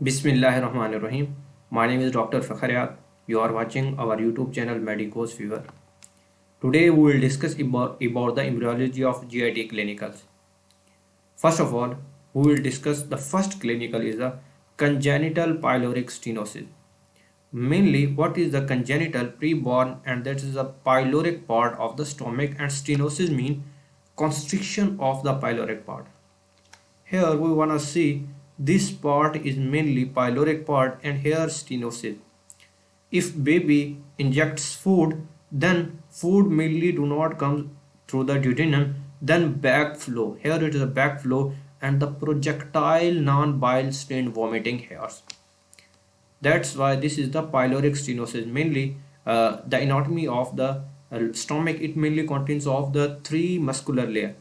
Bismillahirrahmanirrahim. My name is Dr. Fakhar Hayat. You are watching our YouTube channel medicose.fever. Today we will discuss about the embryology of GIT clinicals. First of all, we will discuss the first clinical is the congenital pyloric stenosis. Mainly, what is the congenital preborn, and that is the pyloric part of the stomach, and stenosis mean constriction of the pyloric part. Here we want to see this part is mainly pyloric part and here stenosis. If baby injects food, then food mainly do not come through the duodenum, then backflow. Here it is a backflow and the projectile non-bile stained vomiting hairs. That's why this is the pyloric stenosis. Mainly the anatomy of the stomach, it mainly contains of the three muscular layer: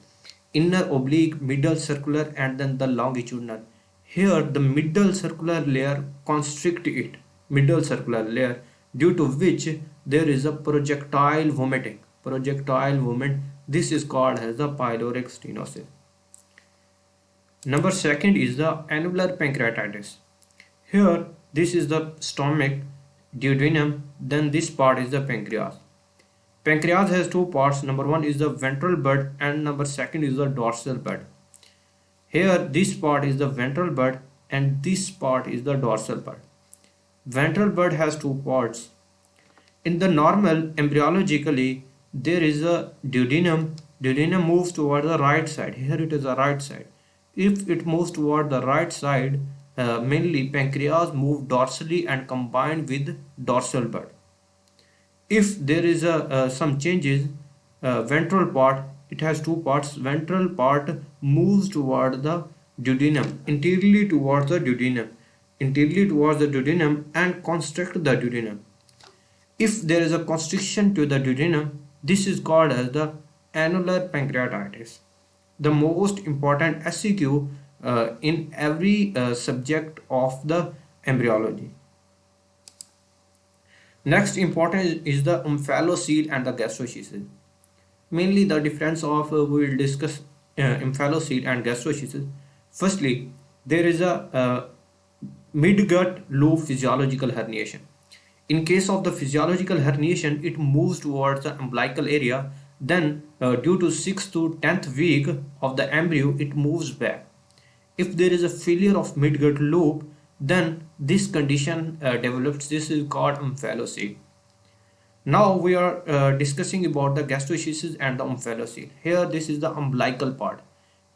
inner oblique, middle circular, and then the longitudinal. Here the middle circular layer constrict it, middle circular layer, due to which there is a projectile vomiting. Projectile movement. This is called as the pyloric stenosis. Number second is the annular pancreatitis. Here this is the stomach, duodenum, then this part is the pancreas. Pancreas has two parts. Number one is the ventral bud and number second is the dorsal bud. Here this part is the ventral bud and this part is the dorsal bud. Ventral bud has two parts. In the normal embryologically there is a duodenum. Duodenum moves toward the right side. Here it is the right side. If it moves toward the right side, mainly pancreas move dorsally and combine with dorsal bud. If there is some changes, ventral part, it has two parts. Ventral part moves toward the duodenum, interiorly towards the duodenum, and constrict the duodenum. If there is a constriction to the duodenum, this is called as the annular pancreatitis. The most important SCQ in every subject of the embryology. Next important is the omphalocele and the gastroshisis. Mainly the difference of we will discuss omphalocele and gastroshisis. Firstly, there is a mid-gut loop physiological herniation. In case of the physiological herniation, it moves towards the umbilical area. Then due to 6th to 10th week of the embryo, it moves back. If there is a failure of mid-gut loop, then this condition develops. This is called omphalocele. Now we are discussing about the gastroschisis and the omphalocele. Here this is the umbilical part.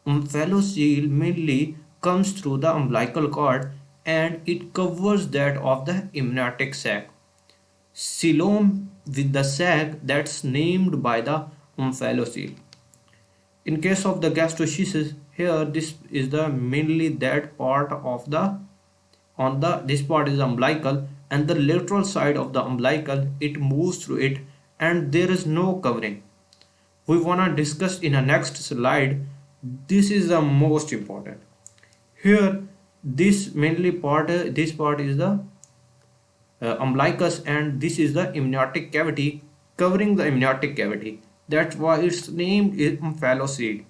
Omphalocele mainly comes through the umbilical cord and it covers that of the amniotic sac. Coelom with the sac that's named by the omphalocele. In case of the gastroschisis, here this is the mainly that part of the this part is umbilical and the lateral side of the umbilical, it moves through it and there is no covering. We want to discuss in a next slide. This is the most important. Here this mainly part, this part is the umbilicus and this is the amniotic cavity covering the amniotic cavity. That's why its name is omphalocele.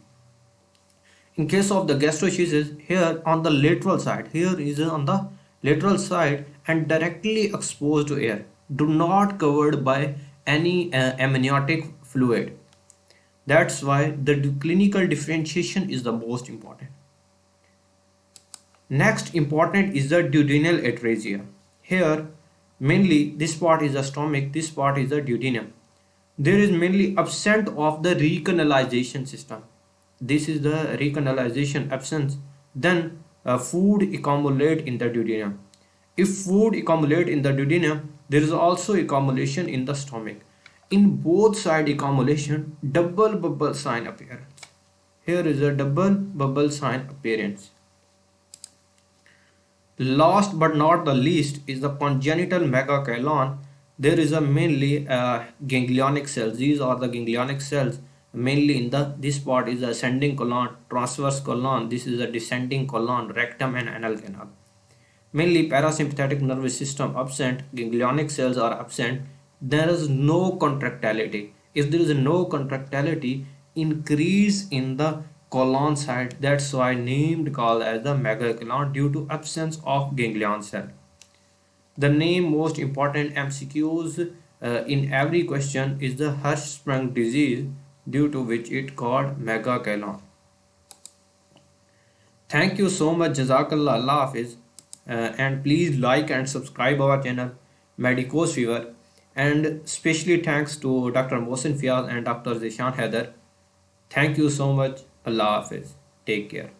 In case of the gastroschisis, here on the lateral side, here is on the lateral side and directly exposed to air, do not covered by any amniotic fluid. That's why the clinical differentiation is the most important. Next important is the duodenal atresia. Here mainly this part is the stomach, this part is the duodenum. There is mainly absent of the recanalization system. This is the recanalization absence. Then food accumulate in the duodenum. If food accumulate in the duodenum, there is also accumulation in the stomach. In both side accumulation, double bubble sign appear. Here is a double bubble sign appearance. Last but not the least is the congenital megacallon. There is a mainly ganglionic cells. These are the ganglionic cells. Mainly in the this part is the ascending colon, transverse colon, this is a descending colon, rectum and anal canal. Mainly parasympathetic nervous system absent, ganglionic cells are absent, there is no contractility. If there is no contractility, increase in the colon site. That's why named called as the megacallon due to absence of ganglion cell. The name most important MCQs in every question is the Hirschsprung disease due to which it called megacallon. Thank you so much. Jazakallah. Allah Hafiz. And please like and subscribe our channel Medicose Fever. And especially thanks to Dr. Mohsin Fiaz and Dr. Zishan Haider. Thank you so much. Allah Hafiz. Take care.